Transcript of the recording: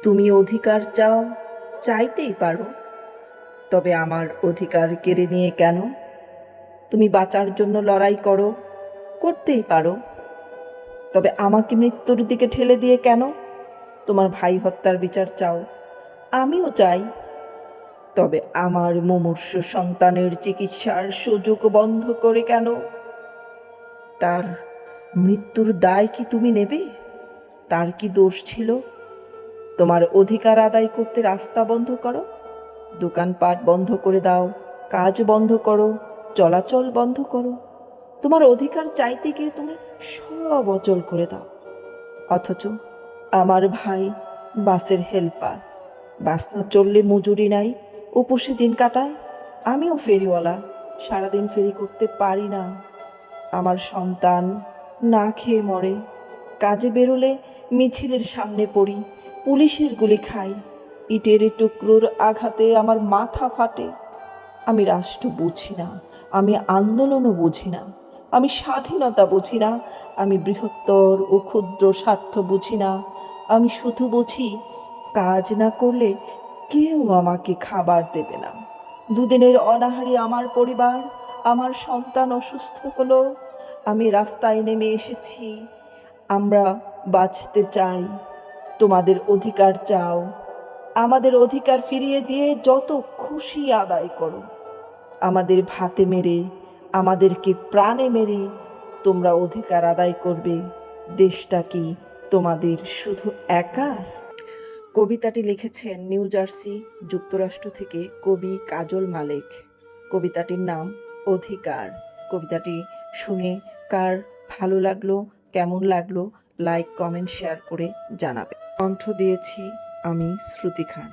তুমি অধিকার চাও, চাইতেই পারো, তবে আমার অধিকার কেড়ে নিয়ে কেন? তুমি বাঁচার জন্য লড়াই করো, করতেই পারো, তবে আমাকে মৃত্যুর দিকে ঠেলে দিয়ে কেন? তোমার ভাই হত্যার বিচার চাও, আমিও চাই, তবে আমার মুমূর্ষু সন্তানের চিকিৎসার সুযোগ বন্ধ করে কেন? তার মৃত্যুর দায় কি তুমি নেবে? তার কি দোষ ছিল? তোমার অধিকার আদায় করতে রাস্তা বন্ধ করো, দোকানপাট বন্ধ করে দাও, কাজ বন্ধ করো, চলাচল বন্ধ করো। তোমার অধিকার চাইতে গিয়ে তুমি সব অচল করে দাও। অথচ আমার ভাই বাসের হেল্পার, বাস না চললে মজুরি নাই, উপসে দিন কাটায়। আমিও ফেরিওয়ালা, সারাদিন ফেরি করতে পারি না। আমার সন্তান না খেয়ে মরে, কাজে বেরোলে মিছিলের সামনে পড়ি, পুলিশের গুলি খাই, ইটের টুকরোর আঘাতে আমার মাথা ফাটে। আমি রাষ্ট্র বুঝি না, আমি আন্দোলনও বুঝি না, আমি স্বাধীনতা বুঝি না, আমি বৃহত্তর ও ক্ষুদ্র স্বার্থ বুঝি না। আমি শুধু বুঝি কাজ না করলে কেউ আমাকে খাবার দেবে না। দুদিনের অনাহারে আমার পরিবার, আমার সন্তান অসুস্থ হলো, আমি রাস্তায় নেমে এসেছি। আমরা বাঁচতে চাই, তোমাদের অধিকার চাও, আমাদের অধিকার ফিরিয়ে দিয়ে যত খুশি আদায় করো। আমাদের ভাতে মেরে, আমাদেরকে প্রাণে মেরে তোমরা অধিকার আদায় করবে। দেশটা কি তোমাদের শুধু একার? কবিতাটি লিখেছেন নিউ জার্সি যুক্তরাষ্ট্র থেকে কবি কাজল মালেক। কবিতাটির নাম অধিকার। কবিতাটি শুনে কার ভালো লাগলো, কেমন লাগলো, লাইক, কমেন্ট, শেয়ার করে জানাবে। কণ্ঠ দিয়েছি আমি, শ্রুতি খান।